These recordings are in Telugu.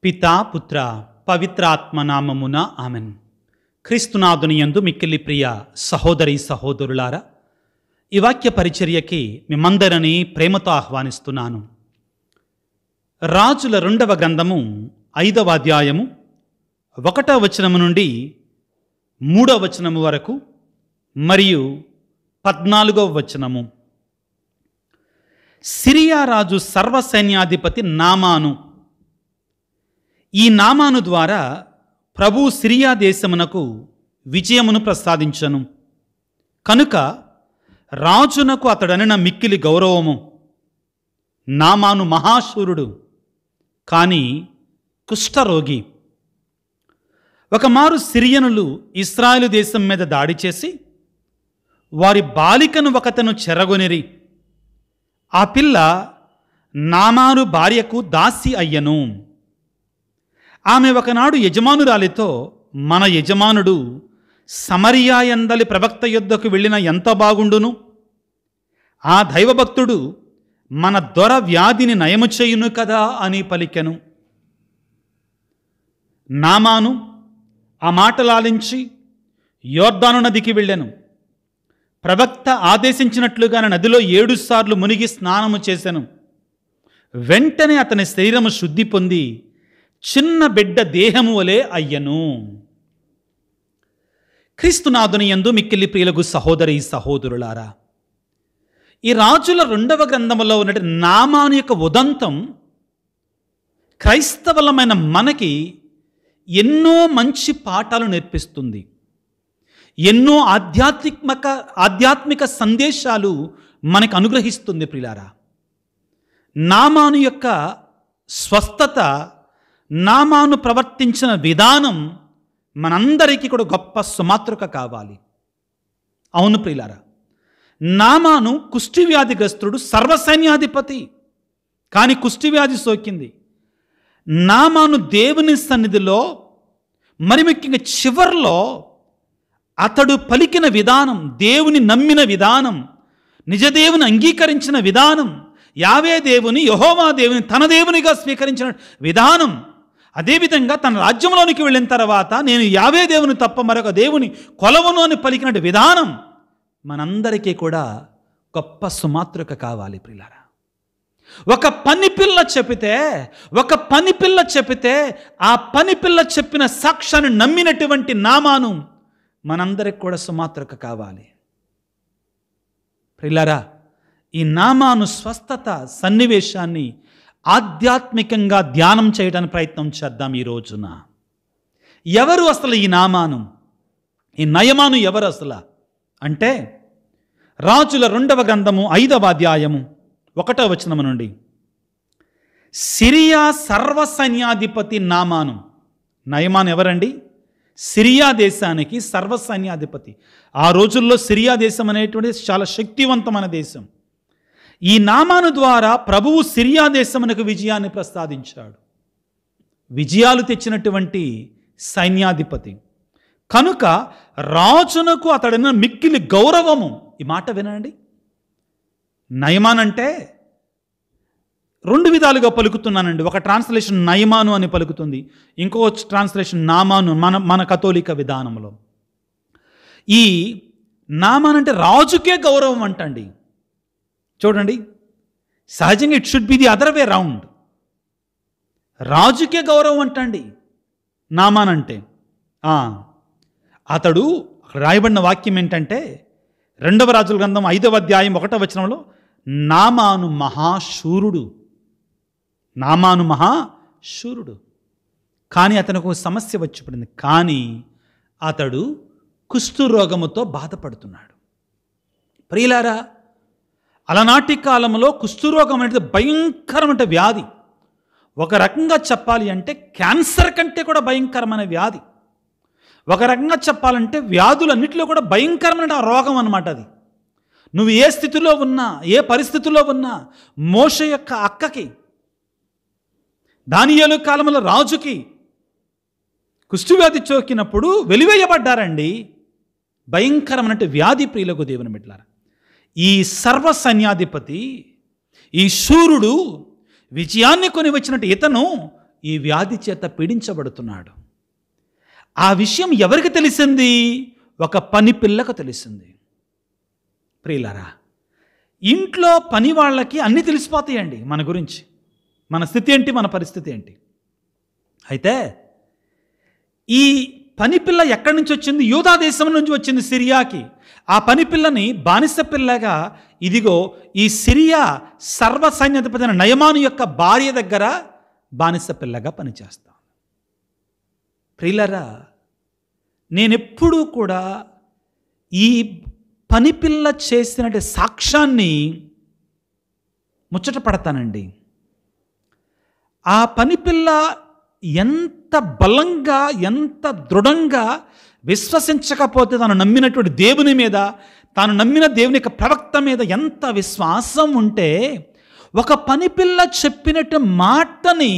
పితా పుత్ర పవిత్రాత్మ నామమున ఆమెన్. క్రీస్తునాథుని యందు మిక్కిలి ప్రియ సహోదరి సహోదరులారా, ఈ వాక్య పరిచర్యకి మిమ్మందరినీ ప్రేమతో ఆహ్వానిస్తున్నాను. రాజుల 2వ గ్రంథము 5వ అధ్యాయము 1వ వచనము నుండి 3వ వచనము వరకు మరియు 14వ వచనము. సిరియా రాజు సర్వసైన్యాధిపతి నామాను. ఈ నామాను ద్వారా ప్రభు సిరియా దేశమునకు విజయమును ప్రసాదించను. కనుక రాజునకు అతడనిన మిక్కిలి గౌరవము. నామాను మహాశూరుడు, కానీ కుష్ఠరోగి. ఒకమారు సిరియనులు ఇశ్రాయేలు దేశం మీద దాడి చేసి వారి బాలికను ఒకతను చెరగొనిరి. ఆ పిల్ల నామాను భార్యకు దాసి అయ్యను. ఆమె ఒకనాడు యజమానురాలితో, మన యజమానుడు సమరియా యందలి ప్రవక్త యొద్దకు వెళ్ళిన ఎంత బాగుండును, ఆ దైవభక్తుడు మన దొర వ్యాధిని నయము చేయును కదా అని పలికెను. నామాను ఆ మాటలాలించి యోర్దాను నదికి వెళ్ళెను. ప్రవక్త ఆదేశించినట్లుగా నదిలో 7 సార్లు మునిగి స్నానము చేసెను. వెంటనే అతని శరీరము శుద్ధి పొంది చిన్న బిడ్డ దేహము వలె అయ్యను. క్రీస్తునాథుని యందు మిక్కిలి ప్రియులకు సహోదరి సహోదరులారా, ఈ రాజుల 2వ గ్రంథములో ఉన్నటి నామాను యొక్క ఉదంతం క్రైస్తవులమైన మనకి ఎన్నో మంచి పాఠాలు నేర్పిస్తుంది. ఎన్నో ఆధ్యాత్మిక సందేశాలు మనకు అనుగ్రహిస్తుంది. ప్రియులారా, నామాను యొక్క స్వస్థత, నామాను ప్రవర్తించిన విధానం మనందరికీ కూడా గొప్ప సుమాతృక కావాలి. అవును ప్రియులారా, నామాను కుష్ఠవ్యాధిగ్రస్తుడు, సర్వసైన్యాధిపతి, కానీ కుష్ఠవ్యాధి సోకింది. నామాను దేవుని సన్నిధిలో, మరి ముఖ్యంగా చివర్లో అతడు పలికిన విధానం, దేవుని నమ్మిన విధానం, నిజదేవుని అంగీకరించిన విధానం, యావే దేవుని, యెహోవా దేవుని తన దేవునిగా స్వీకరించిన విధానం, అదేవిధంగా తన రాజ్యంలోనికి వెళ్ళిన తర్వాత నేను యావే దేవుని తప్ప మరొక దేవుని కొలవను అని పలికిన విధానం మనందరికీ కూడా గొప్ప సుమాతృక కావాలి. ప్రియులారా, ఒక పనిపిల్ల చెప్పితే ఆ పనిపిల్ల చెప్పిన సాక్ష్యాన్ని నమ్మినటువంటి నామాను మనందరికి కూడా సుమాతృక కావాలి. ప్రియులారా, ఈ నామాను స్వస్థత సన్నివేశాన్ని ఆధ్యాత్మికంగా ధ్యానం చేయడానికి ప్రయత్నం చేద్దాం ఈ రోజున. ఎవరు అసలు ఈ నామాను, ఈ నయమాను ఎవరు అసలు అంటే, రాజుల 2వ గ్రంథము 5వ అధ్యాయము 1వ వచనము నుండి, సిరియా సర్వసైన్యాధిపతి నామాను. నయమాను ఎవరండి? సిరియా దేశానికి సర్వసైన్యాధిపతి. ఆ రోజుల్లో సిరియా దేశం అనేటువంటిది చాలా శక్తివంతమైన దేశం. ఈ నామాను ద్వారా ప్రభువు సిరియా దేశమునకు విజయాన్ని ప్రసాదించాడు. విజయాలు తెచ్చినటువంటి సైన్యాధిపతి కనుక రాజునకు అతడిన మిక్కిలి గౌరవము. ఈ మాట వినండి. నయమాన్ అంటే 2 విధాలుగా పలుకుతున్నానండి. ఒక ట్రాన్స్లేషన్ నయమాను అని పలుకుతుంది, ఇంకో ట్రాన్స్లేషన్ నామాను మన కథోలిక విధానంలో. ఈ నామాన్ అంటే రాజుకే గౌరవం అంటండి. చూడండి, సహజంగా it should be the other way round. రాజుకే గౌరవం అంటండి నామాన్ అంటే. అతడు రాయబడిన వాక్యం ఏంటంటే, 2వ రాజుల గ్రంథం 5వ అధ్యాయం 1వ వచనంలో, నామాను మహాశూరుడు. నామాను మహాశూరుడు, కానీ అతనికి ఒక సమస్య వచ్చి పడింది. కానీ అతడు కుష్ఠరోగముతో బాధపడుతున్నాడు. ప్రియులారా, అలనాటి కాలంలో కుష్ఠరోగం అనేది భయంకరమైన వ్యాధి. ఒక రకంగా చెప్పాలి అంటే క్యాన్సర్ కంటే కూడా భయంకరమైన వ్యాధి. ఒక రకంగా చెప్పాలంటే వ్యాధులన్నింటిలో కూడా భయంకరమైన రోగం అన్నమాట అది. నువ్వు ఏ స్థితిలో ఉన్నా, ఏ పరిస్థితిలో ఉన్నా, మోషే యొక్క అక్కకి, దానియేలు కాలంలో రాజుకి కుష్ఠవ్యాధి సోకినప్పుడు వెలివేయబడ్డారండి. భయంకరమైన వ్యాధి. ప్రియులకు దేవుని బిడ్డలారా, ఈ సర్వసైన్యాధిపతి, ఈ శూరుడు విజయాన్ని కొని వచ్చినట్టు ఇతను ఈ వ్యాధి చేత పీడించబడుతున్నాడు. ఆ విషయం ఎవరికి తెలిసింది? ఒక పని పిల్లకు తెలిసింది. ప్రియులారా, ఇంట్లో పని వాళ్ళకి అన్నీ తెలిసిపోతాయండి మన గురించి, మన స్థితి ఏంటి, మన పరిస్థితి ఏంటి. అయితే ఈ పని పిల్ల ఎక్కడి నుంచి వచ్చింది? యూదా దేశం నుంచి వచ్చింది సిరియాకి. ఆ పని పిల్లని బానిస పిల్లగా ఇదిగో ఈ సిరియా సర్వ సైన్యాధిపతి అయిన నయమాను యొక్క భార్య దగ్గర బానిస పిల్లగా పనిచేస్తాను. ప్రియులారా, నేనెప్పుడూ కూడా ఈ పని పిల్ల చేసినట్టు సాక్ష్యాన్ని ముచ్చట పడతానండి. ఆ పని పిల్ల ఎంత బలంగా, ఎంత దృఢంగా విశ్వసించకపోతే తాను నమ్మినటువంటి దేవుని మీద, తాను నమ్మిన దేవుని యొక్క ప్రవక్త మీద ఎంత విశ్వాసం ఉంటే, ఒక పని పిల్ల చెప్పినట్టు మాటని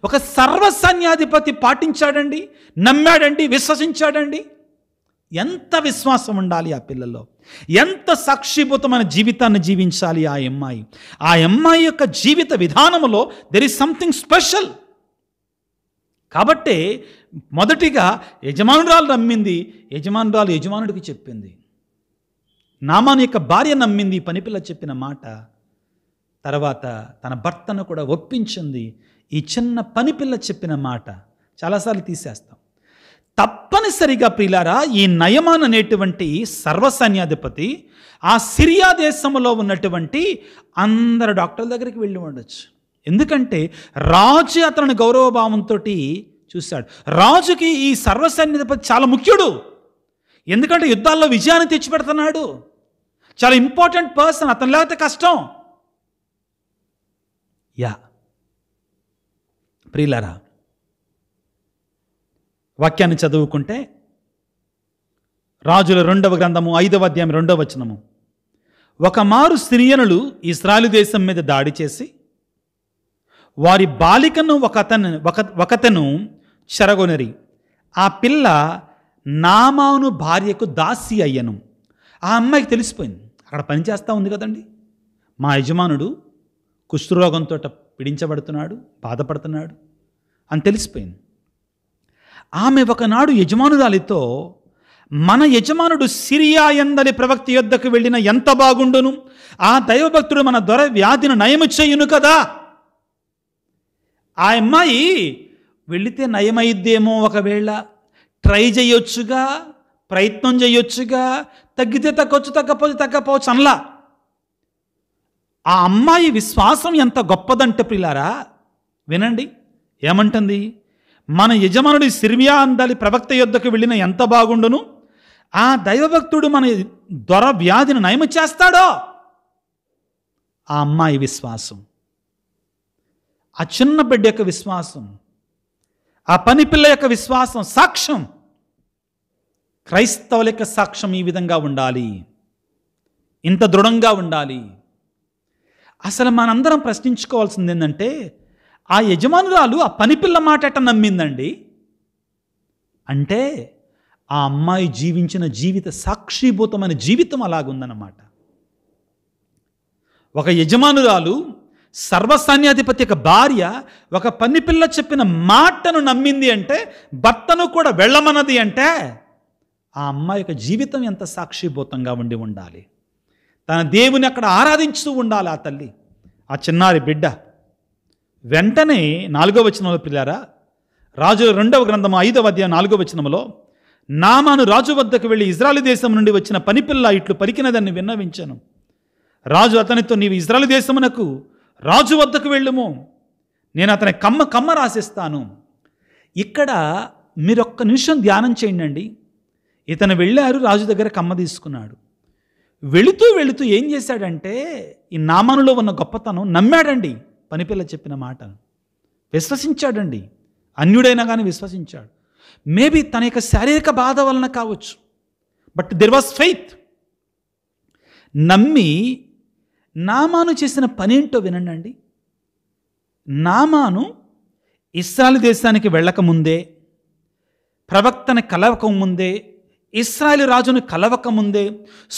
ఒక సర్వసైన్యాధిపతి పాటించాడండి, నమ్మాడండి, విశ్వసించాడండి. ఎంత విశ్వాసం ఉండాలి ఆ పిల్లలో, ఎంత సాక్షిభూతమైన జీవితాన్ని జీవించాలి ఆ అమ్మాయి. ఆ అమ్మాయి యొక్క జీవిత విధానంలో దెర్ ఈజ్ సంథింగ్ స్పెషల్. కాబట్టి మొదటిగా యజమానురాలు నమ్మింది, యజమానురాలు యజమానుడికి చెప్పింది. నామాను యొక్క భార్య నమ్మింది పనిపిల్ల చెప్పిన మాట. తర్వాత తన భర్తను కూడా ఒప్పించింది ఈ చిన్న పనిపిల్ల చెప్పిన మాట. చాలాసార్లు తీసేస్తాం. తప్పనిసరిగా ప్రియులారా, ఈ నయమాన్ అనేటువంటి సర్వసైన్యాధిపతి ఆ సిరియా దేశంలో ఉన్నటువంటి అందరు డాక్టర్ల దగ్గరికి వెళ్ళి ఉండొచ్చు. ఎందుకంటే రాజు అతని గౌరవభావంతో చూశాడు. రాజుకి ఈ సర్వసైన్యాధిపతి చాలా ముఖ్యుడు. ఎందుకంటే యుద్ధాల్లో విజయాన్ని తెచ్చిపెడుతున్నాడు. చాలా ఇంపార్టెంట్ పర్సన్. అతను లేకపోతే కష్టం. ప్రియులారా, వాక్యాన్ని చదువుకుంటే రాజుల 2వ గ్రంథము 5వ అధ్యాయం 2వ వచనము. ఒక మారు సిరియనులు ఇశ్రాయేలు దేశం మీద దాడి చేసి వారి బాలికను ఒకతను చెరగొనరి. ఆ పిల్ల నామాను భార్యకు దాసి అయ్యను. ఆ అమ్మాయికి తెలిసిపోయింది, అక్కడ పనిచేస్తూ ఉంది కదండి, మా యజమానుడు కుష్ఠరోగంతో పీడించబడుతున్నాడు, బాధపడుతున్నాడు అని తెలిసిపోయింది. ఆమె ఒకనాడు యజమానురాలితో, మన యజమానుడు సిరియా యందలి ప్రవక్త యొద్దకు వెళ్ళిన ఎంత బాగుండును, ఆ దైవభక్తుడు మన దొర వ్యాధిని నయము చేయును కదా. ఆ అమ్మాయి వెళితే నయమైద్దేమో, ఒకవేళ ట్రై చేయొచ్చుగా, ప్రయత్నం చేయొచ్చుగా, తగ్గితే తగ్గొచ్చు, తగ్గపోవచ్చు అనలా. ఆ అమ్మాయి విశ్వాసం ఎంత గొప్పదంటే ప్రియులారా, వినండి ఏమంటుంది. మన యజమానుడి సిరియా యందలి ప్రవక్త యొద్దకు వెళ్ళిన ఎంత బాగుండును, ఆ దైవభక్తుడు మన దొర వ్యాధిని నయము చేస్తాడో. ఆ అమ్మాయి విశ్వాసం, ఆ చిన్న బిడ్డ యొక్క విశ్వాసం, ఆ పని పిల్ల యొక్క విశ్వాసం, సాక్ష్యం. క్రైస్తవుల యొక్క సాక్ష్యం ఈ విధంగా ఉండాలి, ఇంత దృఢంగా ఉండాలి. అసలు మనందరం ప్రశ్నించుకోవాల్సింది ఏంటంటే, ఆ యజమానురాలు ఆ పనిపిల్ల మాట ఎట్ట నమ్మిందండి అంటే, ఆ అమ్మాయి జీవించిన జీవిత సాక్షిభూతమైన జీవితం అలాగుందన్నమాట. ఒక యజమానురాలు సర్వసైన్యాధిపతి యొక్క భార్య ఒక పనిపిల్ల చెప్పిన మాటను నమ్మింది అంటే, భర్తను కూడా వెళ్ళమన్నది అంటే, ఆ అమ్మాయి యొక్క జీవితం ఎంత సాక్షిభూతంగా ఉండాలి. తన దేవుని అక్కడ ఆరాధించుతూ ఉండాలి ఆ తల్లి, ఆ చిన్నారి బిడ్డ. వెంటనే 4వ వచనంలో పిల్లారా, రాజుల 2వ గ్రంథము 5వ అధ్యాయం 4వ వచనంలో, నామాను రాజు వద్దకు వెళ్ళి ఇజ్రాయెలు దేశం నుండి వచ్చిన పనిపిల్ల ఇట్లు పలికినదాన్ని విన్నవించను. రాజు అతనితో, నీవు ఇజ్రాయెలు దేశమునకు రాజు వద్దకు వెళ్ళుము, నేను అతని కమ్మ రాసిస్తాను. ఇక్కడ మీరు ఒక్క నిమిషం ధ్యానం చేయండి. ఇతను వెళ్ళారు, రాజు దగ్గర కమ్మ తీసుకున్నాడు. వెళుతూ ఏం చేశాడంటే, ఈ నామానులో ఉన్న గొప్పతనం నమ్మాడండి. పనిపిల్ల చెప్పిన మాటను విశ్వసించాడండి. అన్యుడైనా కానీ విశ్వసించాడు. మేబీ తన యొక్క శారీరక బాధ వలన కావచ్చు, బట్ దెర్ వాజ్ ఫెయిత్. నమ్మి నామాను చేసిన పనేంటో వినండి. నామాను ఇశ్రాయేలు దేశానికి వెళ్ళకముందే, ప్రవక్తని కలవకముందే, ఇశ్రాయేలు రాజును కలవకముందే,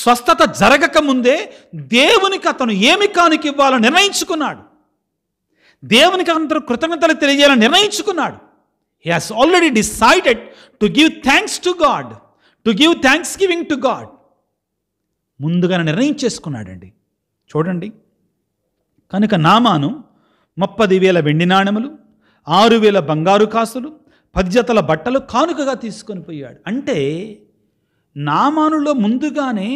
స్వస్థత జరగకముందే దేవునికి అతను ఏమి కానుక ఇవ్వాలో నిర్ణయించుకున్నాడు. దేవునికి అందరూ కృతజ్ఞతలు తెలియజేయాలని నిర్ణయించుకున్నాడు. He has already decided to give thanks to God, to give thanks giving to God. ముందుగా నిర్ణయించేసుకున్నాడండి. చూడండి, కనుక నామాను 30,000 వెండి నాణెములు, 6,000 బంగారు కాసులు, 10 జతల బట్టలు కానుకగా తీసుకొని పోయాడు. అంటే నామానులో ముందుగానే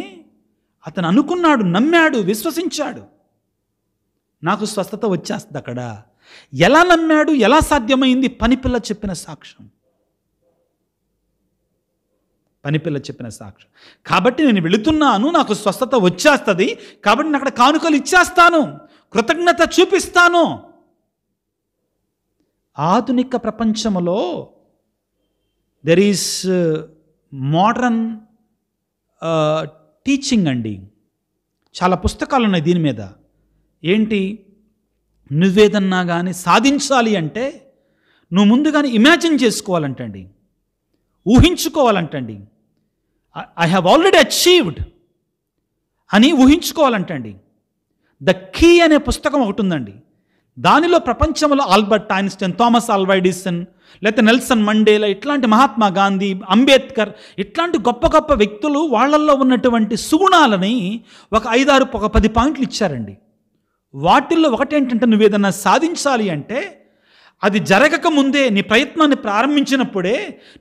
అతను అనుకున్నాడు, నమ్మాడు, విశ్వసించాడు, నాకు స్వస్థత వచ్చేస్తుంది. అక్కడ ఎలా నమ్మాడు, ఎలా సాధ్యమైంది? పనిపిల్ల చెప్పిన సాక్ష్యం, పనిపిల్ల చెప్పిన సాక్ష్యం. కాబట్టి నేను వెళుతున్నాను, నాకు స్వస్థత వచ్చేస్తుంది, కాబట్టి నేను అక్కడ కానుకలు ఇచ్చేస్తాను, కృతజ్ఞత చూపిస్తాను. ఆధునిక ప్రపంచంలో దెర్ ఈస్ మోడర్న్ టీచింగ్ అండి. చాలా పుస్తకాలు ఉన్నాయి దీని మీద. ఏంటి, నువ్వేదన్నా కానీ సాధించాలి అంటే నువ్వు ముందుగానే ఇమాజిన్ చేసుకోవాలంటండి, ఊహించుకోవాలంటండి. ఐ హ్యావ్ ఆల్రెడీ అచీవ్డ్ అని ఊహించుకోవాలంటండి. ద కీ అనే పుస్తకం ఒకటి ఉందండి. దానిలో ప్రపంచంలో Albert Einstein, Thomas Alva Edison, లేకపోతే నెల్సన్ మండేలా, ఇట్లాంటి మహాత్మా గాంధీ, అంబేద్కర్, ఇట్లాంటి గొప్ప గొప్ప వ్యక్తులు వాళ్ళల్లో ఉన్నటువంటి సుగుణాలని ఒక 5-6 ఒక 10 పాయింట్లు ఇచ్చారండి. వాటిల్లో ఒకటేంటంటే, నువ్వేదన్నా సాధించాలి అంటే అది జరగక ముందే నీ ప్రయత్నాన్ని ప్రారంభించినప్పుడే,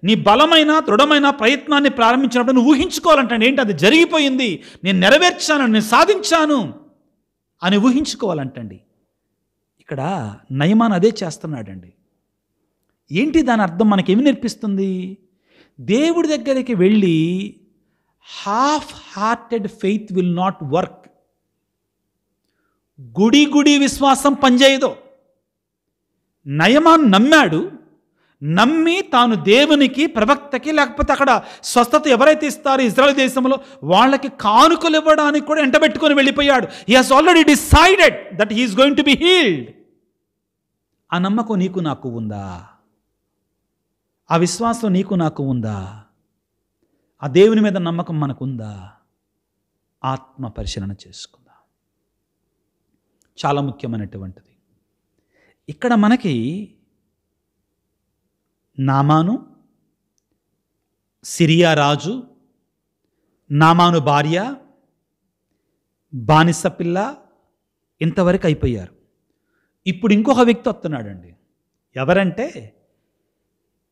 నీ బలమైన దృఢమైన ప్రయత్నాన్ని ప్రారంభించినప్పుడు నువ్వు ఊహించుకోవాలంటే ఏంటి, అది జరిగిపోయింది, నేను నెరవేర్చాను, నేను సాధించాను అని ఊహించుకోవాలంటండి. ఇక్కడ నయమాన్ అదే చేస్తున్నాడండి. ఏంటి దాని అర్థం? మనకేమి నేర్పిస్తుంది? దేవుడి దగ్గరికి వెళ్ళి half hearted faith will not work. గుడి గుడి విశ్వాసం పనిచేయదు. నయమాన్ నమ్మాడు, నమ్మి తాను దేవునికి, ప్రవక్తకి, లేకపోతే అక్కడ స్వస్థత ఎవరైతే ఇస్తారో ఇజ్రాయెల్ దేశంలో వాళ్ళకి కానుకలు ఇవ్వడానికి కూడా ఎంటబెట్టుకొని వెళ్ళిపోయాడు. He has already decided that he is going to be healed. ఆ నమ్మకం నీకు నాకు ఉందా? ఆ విశ్వాసం నీకు నాకు ఉందా? ఆ దేవుని మీద నమ్మకం మనకుందా? ఆత్మ పరిశీలన చేసుకుందాం. చాలా ముఖ్యమైనటువంటిది. ఇక్కడ మనకి నామాను, సిరియా రాజు, నామాను భార్య, బానిస పిల్ల ఇంతవరకు అయిపోయారు. ఇప్పుడు ఇంకొక వ్యక్తి వస్తున్నాడండి. ఎవరంటే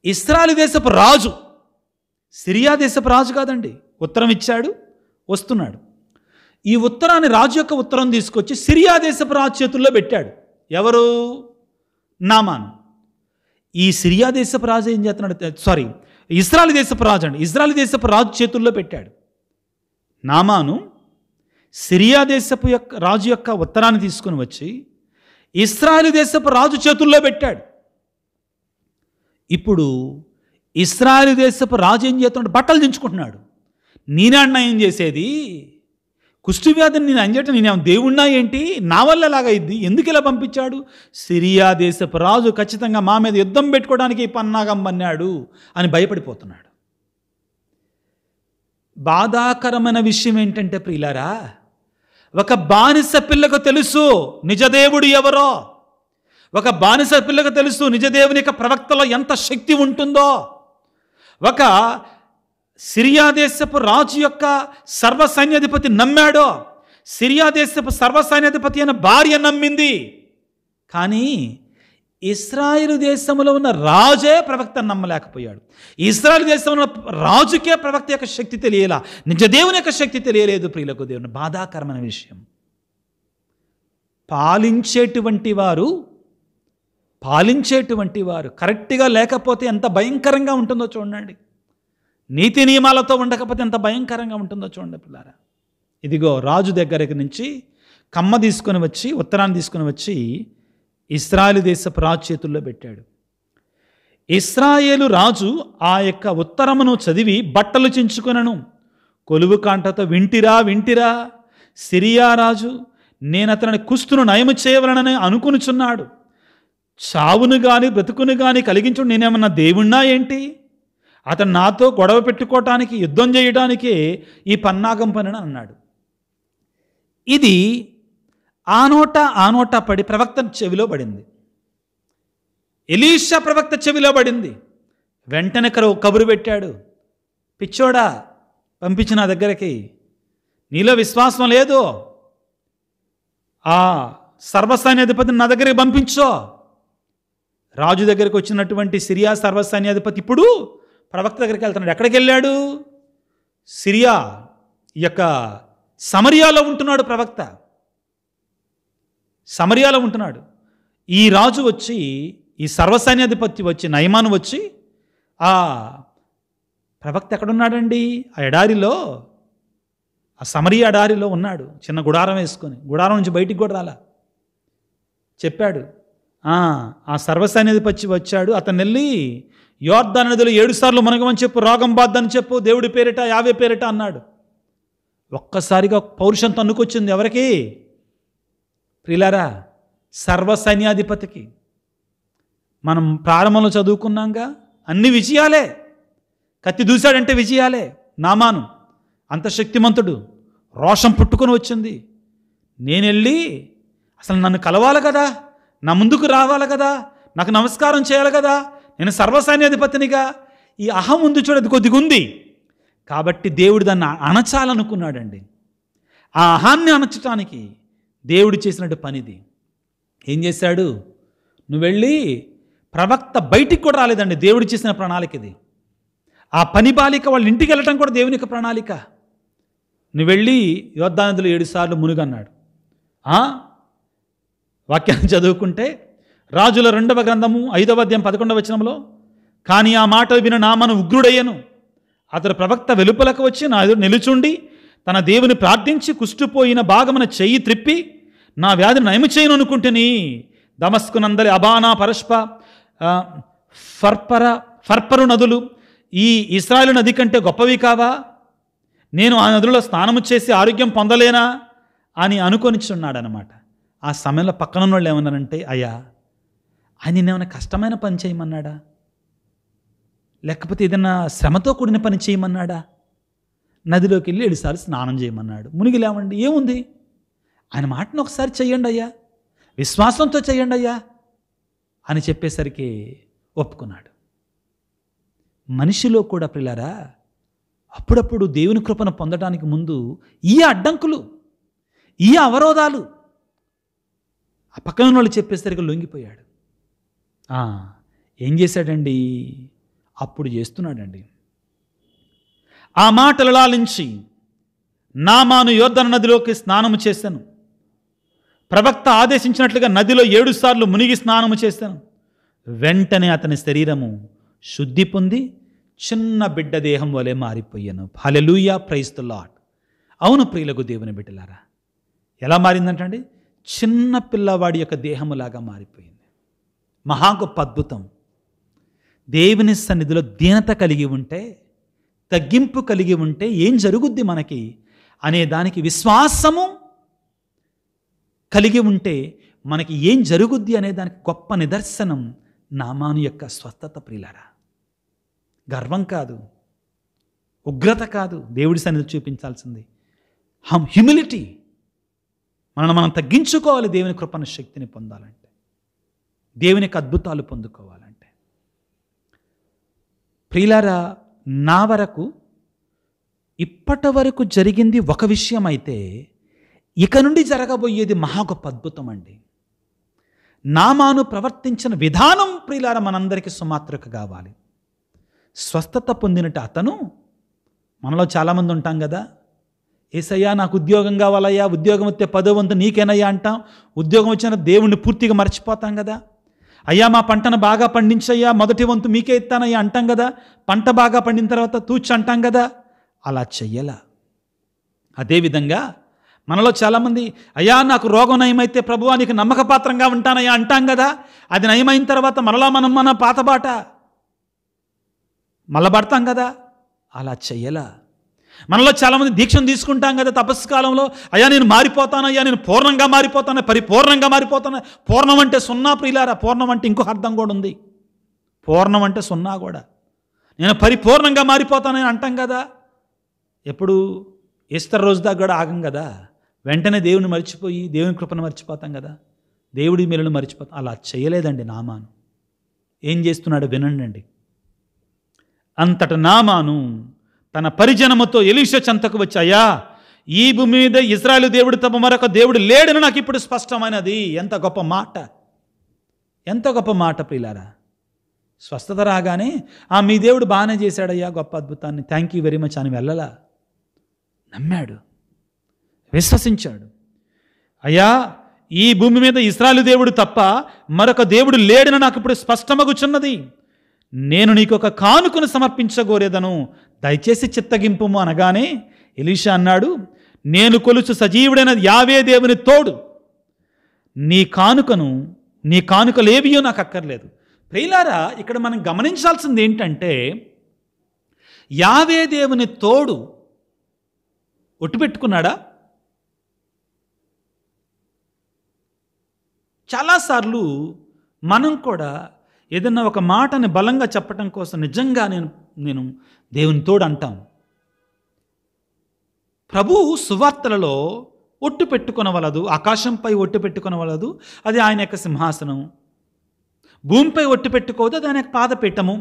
ఇశ్రాయేలు దేశపు రాజు. సిరియా దేశపు రాజు కాదండి. ఉత్తరం ఇచ్చాడు, వస్తున్నాడు. ఈ ఉత్తరాన్ని, రాజు యొక్క ఉత్తరం తీసుకొచ్చి సిరియా దేశపు రాజు చేతుల్లో పెట్టాడు. ఎవరు? నామాను. ఈ సిరియా దేశపు రాజు ఏం చేస్తున్నాడు? ఇశ్రాయేలు దేశపు రాజు అండి. ఇశ్రాయేలు దేశపు రాజు చేతుల్లో పెట్టాడు. నామాను సిరియా దేశపు రాజు యొక్క ఉత్తరాన్ని తీసుకుని వచ్చి ఇశ్రాయేలు దేశపు రాజు చేతుల్లో పెట్టాడు. ఇప్పుడు ఇశ్రాయేలు దేశపు రాజు ఏం చేస్తున్నాడు? బట్టలు దించుకుంటున్నాడు. నేనే అన్యాయం చేసేది, కుష్ఠవ్యాధిని నేను అంజేట, నేనేమో దేవుణ్ణా ఏంటి, నా వల్ల ఎలాగ అయింది, ఎందుకు ఇలా పంపించాడు? సిరియా దేశపు రాజు ఖచ్చితంగా మా మీద యుద్ధం పెట్టుకోవడానికి పన్నాగం పన్నాడు అని భయపడిపోతున్నాడు. బాధాకరమైన విషయం ఏంటంటే ప్రియులారా, ఒక బానిస పిల్లకు తెలుసు నిజదేవుడు ఎవరో. ఒక బానిస పిల్లకు తెలుసు నిజదేవుని యొక్క ప్రవక్తలో ఎంత శక్తి ఉంటుందో. ఒక సిరియా దేశపు రాజు యొక్క సర్వసైన్యాధిపతి నమ్మాడో, సిరియా దేశపు సర్వసైన్యాధిపతి అయిన భార్య నమ్మింది. కానీ ఇశ్రాయేలు దేశంలో ఉన్న రాజే ప్రవక్తను నమ్మలేకపోయాడు. ఇశ్రాయేలు దేశంలో ఉన్న రాజుకే ప్రవక్త యొక్క శక్తి తెలియలా, నిజదేవుని యొక్క శక్తి తెలియలేదు. ప్రియులకు దేవుని బాధాకరమైన విషయం. పాలించేటువంటి వారు కరెక్ట్గా లేకపోతే ఎంత భయంకరంగా ఉంటుందో చూడండి. నీతి నియమాలతో ఉండకపోతే ఎంత భయంకరంగా ఉంటుందో చూడండి పిల్లారా. ఇదిగో రాజు దగ్గరికి నుంచి కమ్మ తీసుకొని వచ్చి, ఉత్తరాన్ని తీసుకొని వచ్చి ఇశ్రాయేలు దేశపు రాజు చేతుల్లో పెట్టాడు. ఇశ్రాయేలు రాజు ఆ యొక్క ఉత్తరమును చదివి బట్టలు చించుకొనెను. కొలువు కాంటతో, వింటిరా వింటిరా, సిరియా రాజు నేను అతని కుష్టును నయము చేయవలనని అనుకునిచున్నాడు. చావును గాని బ్రతుకును గాని కలిగించు నేనేమన్నా దేవుణ్ణా ఏంటి? అతను నాతో గొడవ పెట్టుకోవటానికి, యుద్ధం చేయడానికే ఈ పన్నాగం పనిని అన్నాడు. ఇది ఆ నోట పడి ప్రవక్త చెవిలో పడింది. ఎలీషా ప్రవక్త చెవిలో పడింది. వెంటనే కబురు పెట్టాడు, పిచ్చోడా పంపించి నా దగ్గరికి, నీలో విశ్వాసం లేదు, ఆ సర్వసైన్యాధిపతిని నా దగ్గరికి పంపించో. రాజు దగ్గరికి వచ్చినటువంటి సిరియా సర్వసైన్యాధిపతి ఇప్పుడు ప్రవక్త దగ్గరికి వెళ్తున్నాడు. ఎక్కడికి వెళ్ళాడు? సిరియా ఈ యొక్క సమరియాలో ఉంటున్నాడు ప్రవక్త, సమరియాలో ఉంటున్నాడు. ఈ రాజు వచ్చి, ఈ సర్వసైన్యాధిపతి వచ్చి, నయమాను వచ్చి, ఆ ప్రవక్త ఎక్కడున్నాడండి? ఆ ఎడారిలో, ఆ సమరియా ఎడారిలో ఉన్నాడు, చిన్న గుడారం వేసుకొని. గుడారం నుంచి బయటికి కూడా రాలా. చెప్పాడు, ఆ సర్వసైన్యాధిపతి వచ్చాడు, అతను వెళ్ళి యోర్దాను నదిలో 7 సార్లు మునగమని చెప్పు, రోగం బాద్దని చెప్పు, దేవుడి పేరిట, యావే పేరిట అన్నాడు. ఒక్కసారిగా పౌరుషం తన్నుకొచ్చింది. ఎవరికి? ప్రియులారా, సర్వసైన్యాధిపతికి. మనం ప్రారంభంలో చదువుకున్నాంగా, అన్ని విజయాలే. కత్తి దూశాడంటే విజయాలే. నామాను అంత శక్తిమంతుడు, రోషం పుట్టుకొని వచ్చింది. నేను వెళ్ళి అసలు నన్ను కలవాలి కదా, నా ముందుకు రావాలి కదా, నాకు నమస్కారం చేయాలి కదా, నేను సర్వసైన్యాధిపతినిగా. ఈ అహం ఉంది చూడది, కొద్దిగా ఉంది. కాబట్టి దేవుడు దాన్ని అణచాలనుకున్నాడండి. ఆ అహాన్ని అణచటానికి దేవుడు చేసినట్టు పనిది. ఏం చేశాడు? నువ్వు వెళ్ళి, ప్రవక్త బయటికి కూడా రాలేదండి, దేవుడు చేసిన ప్రణాళిక ఇది. ఆ పని బాలిక వాళ్ళ ఇంటికి వెళ్ళటం కూడా దేవుని యొక్క ప్రణాళిక. నువ్వు వెళ్ళి యోర్దాను నదిలో 7 సార్లు మునుగన్నాడు. వాక్యాన్ని చదువుకుంటే రాజుల 2వ గ్రంథము 5వ అధ్యాయం 11వ వచనంలో, కానీ ఆ మాట విని నామాను ఉగ్రుడయ్యను. అతడు ప్రవక్త వెలుపలకు వచ్చి నా ఎదురు నిలుచుండి తన దేవుని ప్రార్థించి కుష్టుపోయిన భాగమున చెయ్యి త్రిప్పి నా వ్యాధిని నయము చేయను అనుకుంటుని. దమస్కు నందలి అబానా, పరష్ప, ఫర్పరు నదులు ఈ ఇశ్రాయేలు నది కంటే గొప్పవి కావా? నేను ఆ నదులలో స్నానము చేసి ఆరోగ్యం పొందలేనా అని అనుకొనిచున్నాడనమాట. ఆ సమయంలో పక్కన వాళ్ళు ఏమన్నారంటే, అయ్యా ఆయన ఏమైనా కష్టమైన పని చేయమన్నాడా, లేకపోతే ఏదైనా శ్రమతో కూడిన పని చేయమన్నాడా? నదిలోకి వెళ్ళి 7 సార్లు స్నానం చేయమన్నాడు, మునిగి లేవండి, ఏముంది, ఆయన మాటను ఒకసారి చెయ్యండి అయ్యా, విశ్వాసంతో చెయ్యండి అయ్యా అని చెప్పేసరికి ఒప్పుకున్నాడు. మనిషిలో కూడా ప్రియులారా, అప్పుడప్పుడు దేవుని కృపను పొందడానికి ముందు ఈ అడ్డంకులు, ఈ అవరోధాలు, ఆ పక్కన వాళ్ళు చెప్పేసరికి లొంగిపోయాడు. ఏం చేశాడండి? అప్పుడు చేస్తున్నాడండి. ఆ మాటలు లాలించి నామాను యోర్దాను నదిలోకి స్నానము చేశాను. ప్రవక్త ఆదేశించినట్లుగా నదిలో 7 సార్లు మునిగి స్నానము చేశాను. వెంటనే అతని శరీరము శుద్ధి పొంది చిన్న బిడ్డ దేహం వలె మారిపోయాను. హల్లెలూయా, ప్రైజ్ ది లార్డ్. అవును ప్రియులకు దేవుని బిడ్డలారా, ఎలా మారిందంటండి? చిన్న పిల్లవాడి యొక్క దేహములాగా మారిపోయింది. మహా గొప్ప అద్భుతం. దేవుని సన్నిధిలో దీనత కలిగి ఉంటే, తగ్గింపు కలిగి ఉంటే ఏం జరుగుద్ది మనకి అనే దానికి విశ్వాసము కలిగి ఉంటే మనకి ఏం జరుగుద్ది అనే దానికి గొప్ప నిదర్శనం నామాను యొక్క స్వస్థత. ప్రియులారా, గర్వం కాదు, ఉగ్రత కాదు దేవుడి సన్నిధి చూపించాల్సింది, హ్యూమిలిటీ. మనం తగ్గించుకోవాలి దేవుని కృపణ శక్తిని పొందాలంటే, దేవునికి అద్భుతాలు పొందుకోవాలంటే. ప్రియులారా, నా వరకు ఇప్పటి వరకు జరిగింది ఒక విషయం అయితే, ఇక నుండి జరగబోయేది మహా గొప్ప అద్భుతం అండి. నామాను ప్రవర్తించిన విధానం ప్రియులారా మనందరికీ సుమాత్రక కావాలి. స్వస్థత పొందినట్టు అతను, మనలో చాలామంది ఉంటాం కదా, ఏసయ్యా నాకు ఉద్యోగం కావాలయ్యా, ఉద్యోగం వస్తే 10వ వంతు నీకేనయ్యా అంటాం. ఉద్యోగం వచ్చిన దేవుణ్ణి పూర్తిగా మర్చిపోతాం కదా. అయ్యా మా పంటను బాగా పండించయ్యా, 1వ వంతు మీకే ఇస్తానయ్యా అంటాం కదా. పంట బాగా పండిన తర్వాత తూచి అంటాం కదా. అలా చెయ్యలా. అదేవిధంగా మనలో చాలామంది, అయ్యా నాకు రోగం నయమైతే ప్రభువా నీకు నమ్మకపాత్రంగా ఉంటానయ్యా అంటాం కదా. అది నయమైన తర్వాత మనం మన పాత బాట మళ్ళా పడతాం కదా. అలా చెయ్యలా. మనలో చాలామంది దీక్షను తీసుకుంటాం కదా తపస్సు కాలంలో, అయ్యా నేను మారిపోతానయ్యా, నేను పూర్ణంగా మారిపోతాను, పరిపూర్ణంగా మారిపోతాను. పూర్ణం అంటే 0 ప్రియులారా. పూర్ణం అంటే ఇంకొక అర్థం కూడా ఉంది. పూర్ణం అంటే 0 కూడా. నేను పరిపూర్ణంగా మారిపోతానని అంటాం కదా. ఎప్పుడు ఈస్టర్ రోజు దాకా కూడా ఆగం కదా. వెంటనే దేవుని మర్చిపోయి దేవుని కృపను మర్చిపోతాం కదా, దేవుడి మేలును మర్చిపోతాం. అలా చేయలేదండి నామాను. ఏం చేస్తున్నాడు వినండి. అంతట నామాను తన పరిజనముతో ఎలీషా చెంతకు వచ్చాయా, ఈ భూమి మీద ఇశ్రాయేలు దేవుడు తప్ప మరొక దేవుడు లేడని నాకు ఇప్పుడు స్పష్టమైనది. ఎంత గొప్ప మాట, ఎంత గొప్ప మాట ప్రియులారా. స్వస్థత రాగానే మీ దేవుడు బాగానే చేశాడయ్యా గొప్ప అద్భుతాన్ని, థ్యాంక్ యూ వెరీ మచ్ అని వెళ్ళలా. నమ్మాడు, విశ్వసించాడు. అయ్యా ఈ భూమి మీద ఇశ్రాయేలు దేవుడు తప్ప మరొక దేవుడు లేడని నాకు ఇప్పుడు స్పష్టమగుచున్నది. నేను నీకు ఒక కానుకను సమర్పించగోరేదను, దయచేసి చిత్తగింపుము అనగానే ఎలీషా అన్నాడు, నేను కొలుచు సజీవుడైన యావే దేవుని తోడు, నీ కానుకలేవియో నాకు అక్కర్లేదు. ప్రియులారా, ఇక్కడ మనం గమనించాల్సింది ఏంటంటే, యావే దేవుని తోడు ఒట్టు పెట్టుకున్నాడా? చాలాసార్లు మనం కూడా ఏదన్నా ఒక మాటని బలంగా చెప్పటం కోసం నిజంగా నేను దేవుని తోడు అంటాం. ప్రభువు సువార్తలలో ఒట్టు పెట్టుకొనవలదు, ఆకాశంపై ఒట్టు పెట్టుకొనవలదు, అది ఆయన యొక్క సింహాసనం. భూమిపై ఒట్టు పెట్టుకోదు, అది ఆయన యొక్క పాదపీఠము.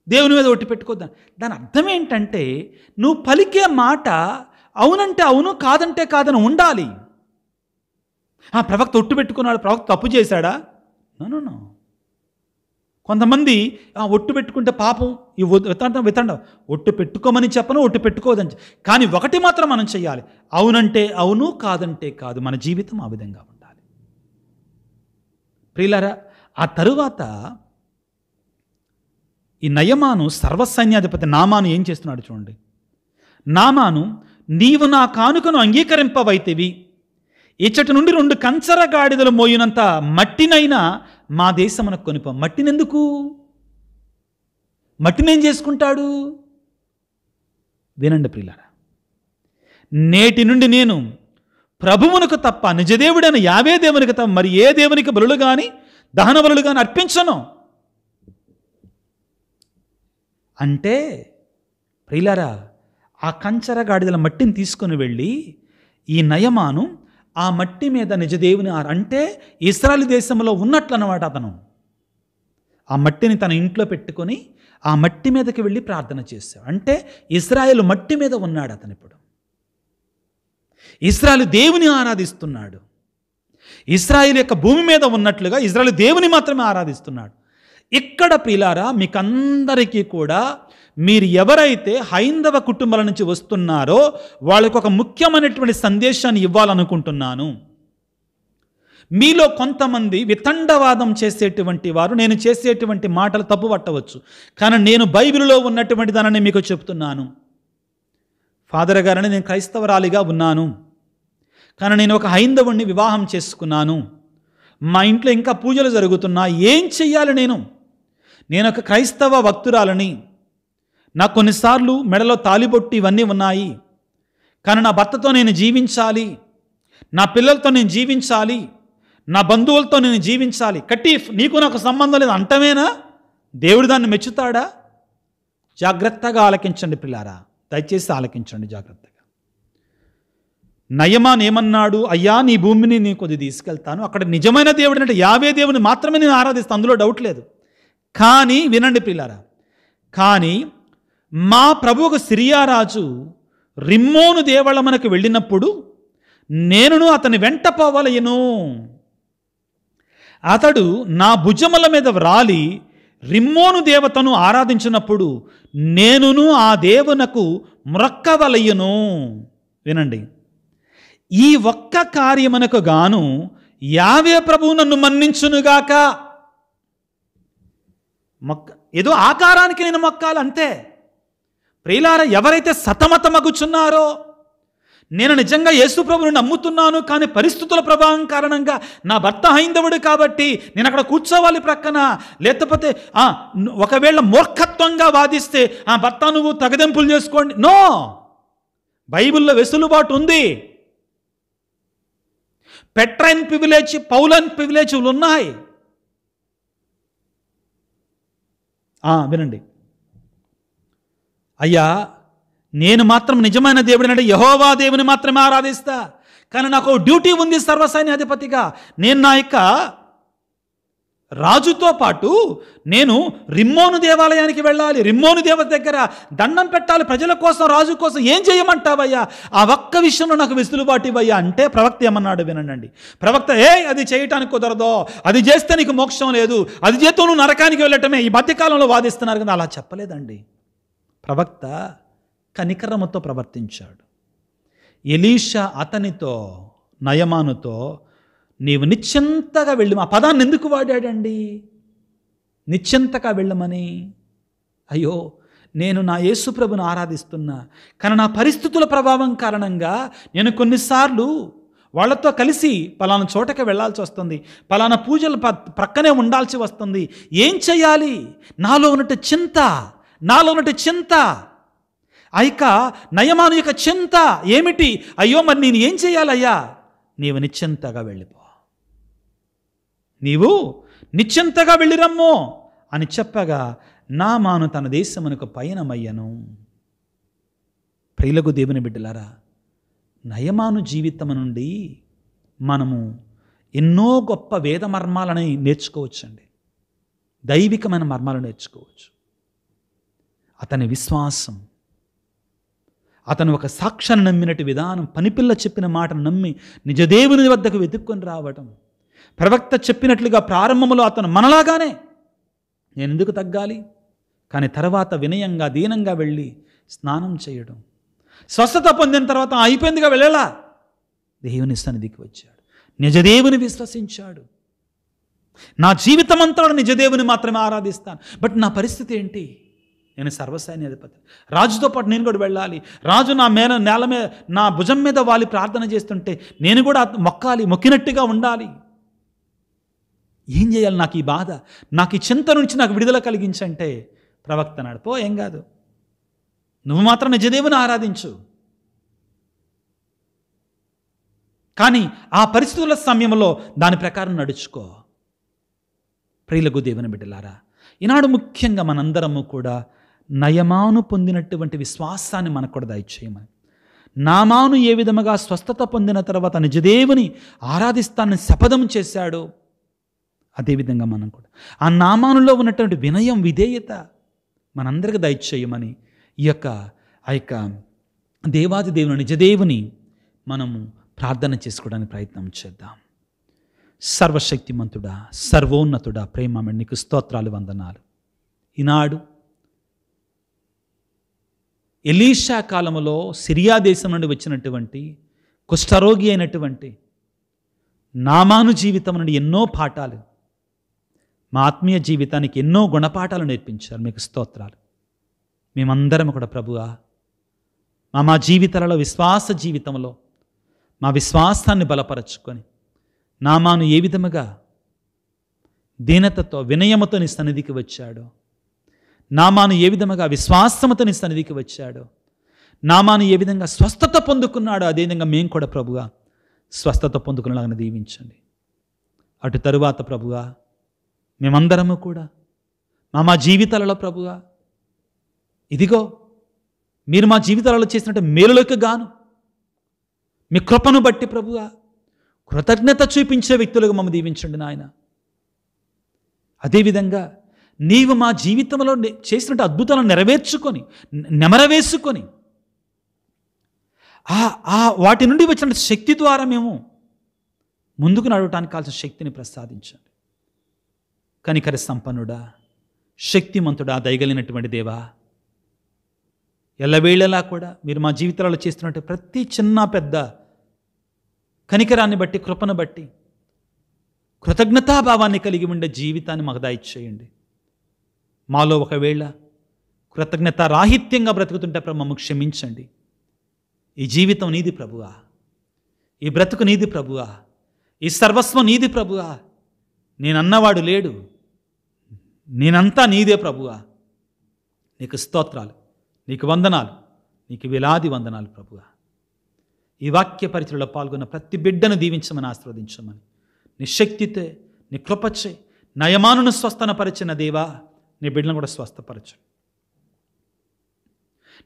దేవుని మీద ఒట్టు పెట్టుకోద్దా. దాని అర్థం ఏంటంటే, నువ్వు పలికే మాట అవునంటే అవును, కాదంటే కాదని ఉండాలి. ప్రవక్త ఒట్టు పెట్టుకున్నాడు, ప్రవక్త తప్పు చేశాడా? నో. కొంతమంది ఒట్టు పెట్టుకుంటే పాపం, ఈ వితండం ఒట్టు పెట్టుకోమని చెప్పను, ఒట్టు పెట్టుకోదని. కానీ ఒకటి మాత్రం మనం చెయ్యాలి, అవునంటే అవును, కాదంటే కాదు. మన జీవితం ఆ విధంగా ఉండాలి ప్రియులారా. ఆ తరువాత ఈ నయమాను సర్వసైన్యాధిపతి నామాను ఏం చేస్తున్నాడు చూడండి. నామాను, నీవు నా కానుకను అంగీకరింపవైతివి, ఇచ్చటి నుండి 2 కంచర గాడిదలు మోయినంత మట్టినైనా మా దేశమునకు కొనిపో. మట్టినెందుకు? మట్టినేం చేసుకుంటాడు? వినండి ప్రియులారా, నేటి నుండి నేను ప్రభువునకు తప్ప నిజదేవుడైన యావే దేవునికి తప్ప మరి ఏ దేవునికి బలులు కానీ దహన బలులు కానీ అర్పించను. అంటే ప్రియులారా, ఆ కంచర గాడిదల మట్టిని తీసుకొని వెళ్ళి ఈ నయమాను ఆ మట్టి మీద నిజదేవుని అంటే ఇశ్రాయేలు దేశంలో ఉన్నట్లు అన్నమాట. అతను ఆ మట్టిని తన ఇంట్లో పెట్టుకొని ఆ మట్టి మీదకి వెళ్ళి ప్రార్థన చేశాడు. అంటే ఇశ్రాయేలు మట్టి మీద ఉన్నాడు అతను. ఇప్పుడు ఇశ్రాయేలు దేవుని ఆరాధిస్తున్నాడు. ఇశ్రాయేలు యొక్క భూమి మీద ఉన్నట్లుగా ఇశ్రాయేలు దేవుని మాత్రమే ఆరాధిస్తున్నాడు. ఇక్కడ ప్రియులారా, మీకందరికీ కూడా మీరు ఎవరైతే హైందవ కుటుంబాల నుంచి వస్తున్నారో వాళ్ళకు ఒక ముఖ్యమైనటువంటి సందేశాన్ని ఇవ్వాలనుకుంటున్నాను. మీలో కొంతమంది వితండవాదం చేసేటువంటి వారు నేను చేసేటువంటి మాటలు తప్పు పట్టవచ్చు, కానీ నేను బైబిల్లో ఉన్నటువంటి దానిని మీకు చెప్తున్నాను. ఫాదర్ గారని నేను క్రైస్తవరాలిగా ఉన్నాను, కానీ నేను ఒక హైందవుణ్ణి వివాహం చేసుకున్నాను. మా ఇంట్లో ఇంకా పూజలు జరుగుతున్నా. ఏం చెయ్యాలి? నేను ఒక క్రైస్తవ భక్తురాలని. నాకు కొన్నిసార్లు మెడలో తాలిబొట్టు ఇవన్నీ ఉన్నాయి, కానీ నా భర్తతో నేను జీవించాలి, నా పిల్లలతో నేను జీవించాలి, నా బంధువులతో నేను జీవించాలి. కటీఫ్ నీకు నాకు సంబంధం లేదు అంటమేనా? దేవుడు దాన్ని మెచ్చుతాడా? జాగ్రత్తగా ఆలకించండి పిల్లారా, దయచేసి ఆలకించండి జాగ్రత్తగా. నయమాన్ ఏమన్నాడు? అయ్యా నీ భూమిని నేను కొద్ది తీసుకెళ్తాను, అక్కడ నిజమైన దేవుడు అంటే యావే దేవుని మాత్రమే నేను ఆరాధిస్తాను, అందులో డౌట్ లేదు. కానీ వినండి పిల్లారా, కానీ మా ప్రభువుకు సిరియా రాజు రిమ్మోను దేవళమునకు వెళ్ళినప్పుడు నేనును అతని వెంట పోవలయను. అతడు నా భుజముల మీద వ్రాలి రిమ్మోను దేవతను ఆరాధించినప్పుడు నేనును ఆ దేవునకు మ్రొక్కవలయను. వినండి, ఈ ఒక్క కార్యమునకు గాను యావే ప్రభువు నన్ను మన్నించునుగాక. ఏదో ఆకారానికి నేను మొక్కాలి అంతే. ప్రియులారా, ఎవరైతే సతమతమగుచున్నారో, నేను నిజంగా యేసు ప్రభువుని నమ్ముతున్నాను, కానీ పరిస్థితుల ప్రభావం కారణంగా నా భర్త హైందవుడు కాబట్టి నేను అక్కడ కూర్చోవాలి ప్రక్కన, లేకపోతే ఒకవేళ మూర్ఖత్వంగా వాదిస్తే భర్త నువ్వు తగదెంపులు చేసుకోండి. నో, బైబిల్లో వెసులుబాటు ఉంది. పెట్రైన్ ప్రివిలేజ్, పౌలన్ ప్రివిలేజ్లు ఉన్నాయి. వినండి, అయ్యా నేను మాత్రం నిజమైన దేవుడిని అంటే యెహోవా దేవుని మాత్రమే ఆరాధిస్తా, కానీ నాకు డ్యూటీ ఉంది సర్వసైన్యాధిపతిగా. నేను నా యొక్క రాజుతో పాటు నేను రిమ్మోను దేవాలయానికి వెళ్ళాలి, రిమ్మోను దేవత దగ్గర దండం పెట్టాలి ప్రజల కోసం, రాజు కోసం. ఏం చేయమంటావయ్యా? ఆ ఒక్క విషయంలో నాకు వెసులుబాటు ఇవ్వయ్యా అంటే ప్రవక్త ఏమన్నాడు వినండి. ప్రవక్త అది చేయటానికి కుదరదో, అది చేస్తే నీకు మోక్షం లేదు, అది చేతో నువ్వు నరకానికి వెళ్ళటమే, ఈ మధ్యకాలంలో వాదిస్తున్నారు కదా. అలా చెప్పలేదండి. ప్రవక్త కనికరముతో ప్రవర్తించాడు. ఎలీషా అతనితో, నయమానుతో, నీవు నిశ్చింతగా వెళ్ళి, ఆ పదాన్ని ఎందుకు వాడాడండి? నిశ్చింతగా వెళ్ళమని. అయ్యో, నేను నా యేసుప్రభుని ఆరాధిస్తున్నా, కానీ నా పరిస్థితుల ప్రభావం కారణంగా నేను కొన్నిసార్లు వాళ్ళతో కలిసి పలానా చోటకి వెళ్ళాల్సి వస్తుంది, పలానా పూజలు ప్రక్కనే ఉండాల్సి వస్తుంది. ఏం చేయాలి? నాలో ఉన్నట్టు చింత అయిక నయమాను యొక్క చింత ఏమిటి? అయ్యో, మరి నేను ఏం చేయాలయ్యా? నీవు నిశ్చింతగా వెళ్ళిపో, నీవు నిశ్చింతగా వెళ్ళిరమ్మో అని చెప్పగా నామాను తన దేశమునకు పయనమయ్యను. ప్రియులకు దేవుని బిడ్డలారా, నయమాను జీవితం నుండి మనము ఎన్నో గొప్ప వేద మర్మాలని నేర్చుకోవచ్చండి. దైవికమైన మర్మాలు నేర్చుకోవచ్చు. అతని విశ్వాసం, అతను ఒక సాక్ష్యాన్ని నమ్మినట్టు విధానం, పనిపిల్ల చెప్పిన మాటను నమ్మి నిజదేవుని వద్దకు వెతుక్కొని రావటం, ప్రవక్త చెప్పినట్లుగా ప్రారంభంలో అతను మనలాగానే నేను ఎందుకు తగ్గాలి, కానీ తర్వాత వినయంగా దీనంగా వెళ్ళి స్నానం చేయడం, స్వస్థత పొందిన తర్వాత అయిపోయిందిగా వెళ్ళాలా, దేవుని సన్నిధికి వచ్చాడు, నిజదేవుని విశ్వసించాడు. నా జీవితం అంతా నిజదేవుని మాత్రమే ఆరాధిస్తాను. బట్ నా పరిస్థితి ఏంటి? నేను సర్వసైన్యాధిపతి, రాజుతో పాటు నేను కూడా వెళ్ళాలి. రాజు నా నేల మీద, నా భుజం మీద వాలి ప్రార్థన చేస్తుంటే నేను కూడా మొక్కాలి, మొక్కినట్టుగా ఉండాలి. ఏం చేయాలి? నాకు ఈ బాధ, నాకు ఈ చింత నుంచి నాకు విడుదల కలిగించంటే ప్రవక్త అన్నాడు, పో, ఏం కాదు, నువ్వు మాత్రం నిజదేవుని ఆరాధించు. కానీ ఆ పరిస్థితుల సమయంలో దాని ప్రకారం నడుచుకో. ప్రియులకు దేవుని బిడ్డలారా, ఈనాడు ముఖ్యంగా మనందరము కూడా నయమాను పొందినటువంటి విశ్వాసాన్ని మనకు కూడా దయచేయమని, నామాను ఏ విధముగా స్వస్థత పొందిన తర్వాత నిజదేవుని ఆరాధిస్తానని శపథం చేశాడో అదేవిధంగా మనం కూడా ఆ నామానులో ఉన్నటువంటి వినయం, విధేయత మనందరికీ దయచేయమని ఆ యొక్క దేవాది దేవుని నిజదేవుని మనము ప్రార్థన చేసుకోవడానికి ప్రయత్నం చేద్దాం. సర్వశక్తిమంతుడా, సర్వోన్నతుడా, ప్రేమమేడు, నీకు స్తోత్రాలు, వందనాలు. ఈనాడు ఎలీషా కాలంలో సిరియా దేశం నుండి వచ్చినటువంటి కుష్ఠరోగి అయినటువంటి నామాను జీవితం నుండి ఎన్నో పాఠాలు, మా ఆత్మీయ జీవితానికి ఎన్నో గుణపాఠాలు నేర్పించారు. మీకు స్తోత్రాలు. మేమందరం కూడా ప్రభువా, మా జీవితాలలో, విశ్వాస జీవితంలో మా విశ్వాసాన్ని బలపరచుకొని నామాను ఏ విధముగా దీనతతో, వినయముతో నీ సన్నిధికి వచ్చాడో, నామాను ఏ విధముగా విశ్వాసముతో నీ సన్నిధికి వచ్చాడో, నామాను ఏ విధంగా స్వస్థత పొందుకున్నాడో అదేవిధంగా మేము కూడా ప్రభువా స్వస్థత పొందుకునేలాగా దీవించండి. అటు తరువాత ప్రభువా మేమందరము కూడా మా జీవితాలలో ప్రభువా, ఇదిగో మీరు మా జీవితాలలో చేసినట్టు మేలులకు గాను మీ కృపను బట్టి ప్రభువా కృతజ్ఞత చూపించే వ్యక్తులుగా మమ్మల్ని దీవించండి నాయన. అదేవిధంగా నీవు మా జీవితంలో చేసినట్టు అద్భుతాలను నెమరవేసుకొని వాటి నుండి వచ్చిన శక్తి ద్వారా మేము ముందుకు నడవటానికి కావాల్సిన శక్తిని ప్రసాదించండి. కనికర సంపన్నుడా, శక్తిమంతుడా, దయగలిగినటువంటి దేవా, ఎల్లవేళలా కూడా మీరు మా జీవితాలలో చేస్తున్నట్టు ప్రతి చిన్న పెద్ద కనికరాన్ని బట్టి, కృపను బట్టి కృతజ్ఞతాభావాన్ని కలిగి ఉండే జీవితాన్ని మాకు దయచేయండి. మాలో ఒకవేళ కృతజ్ఞత రాహిత్యంగా బ్రతుకుతుంటే ప్రభు మమ్మల్ని క్షమించండి. ఈ జీవితం నీది ప్రభువా, ఈ బ్రతుకు నీది ప్రభువా, ఈ సర్వస్వం నీది ప్రభువా. నేనన్నవాడు లేడు, నేనంతా నీదే ప్రభువా. నీకు స్తోత్రాలు, నీకు వందనాలు, నీకు వేలాది వందనాలు ప్రభువా. ఈ వాక్య పరిచయలో పాల్గొన్న ప్రతి బిడ్డను దీవించమని, ఆశీర్వదించమని, నీ శక్తితే, నీ కృపచ్చే నయమానును స్వస్థనపరిచిన దేవా, నీ బిడ్డలను కూడా స్వస్థపరచు.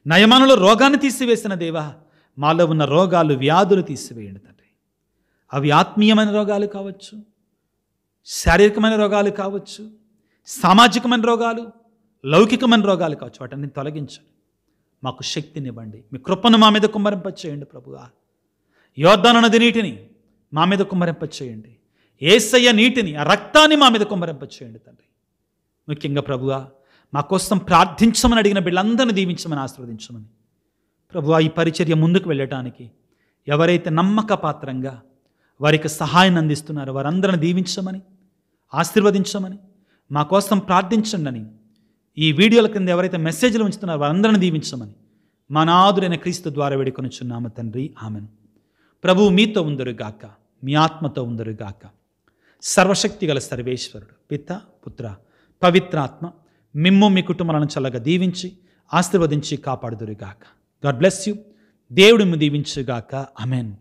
నయమానులో రోగాన్ని తీసివేసిన దేవా, మాలో ఉన్న రోగాలు, వ్యాధులు తీసివేయండి తండ్రి. అవి ఆత్మీయమైన రోగాలు కావచ్చు, శారీరకమైన రోగాలు కావచ్చు, సామాజికమైన రోగాలు, లౌకికమైన రోగాలు కావచ్చు, వాటిని తొలగించండి. మాకు శక్తినివ్వండి. మీ కృపను మా మీద కుమ్మరింపచేయండి ప్రభువా. యోర్దాను నది నీటిని మా మీద కుమ్మరింపచేయండి. యేసయ్య నీటిని, ఆ రక్తాన్ని మా మీద కుమ్మరింపచేయండి తండ్రి. ముఖ్యంగా ప్రభువా, మా కోసం ప్రార్థించమని అడిగిన బిడ్డలందరినీ దీవించమని, ఆశీర్వదించమని. ప్రభువా, ఈ పరిచర్య ముందుకు వెళ్ళటానికి ఎవరైతే నమ్మక పాత్రంగా వారికి సహాయాన్ని అందిస్తున్నారో వారందరిని దీవించమని, ఆశీర్వదించమని, మా కోసం ప్రార్థించండి అని ఈ వీడియోల కింద ఎవరైతే మెసేజ్లు ఉంచుతున్నారో వారందరిని దీవించమని మా నాథుడైన క్రీస్తు ద్వారా వేడుకొనుచున్నాము తండ్రి. ఆమెన్. ప్రభువు మీతో ఉందరుగాక, మీ ఆత్మతో ఉందరుగాక. సర్వశక్తి గల సర్వేశ్వరుడు పిత, పుత్ర, పవిత్రాత్మ మిమ్ము మీ కుటుంబాలను చల్లగా దీవించి ఆశీర్వదించి కాపాడుదురుగాక. God bless you. దేవుడు మిమ్ము దీవించుగాక. ఆమెన్.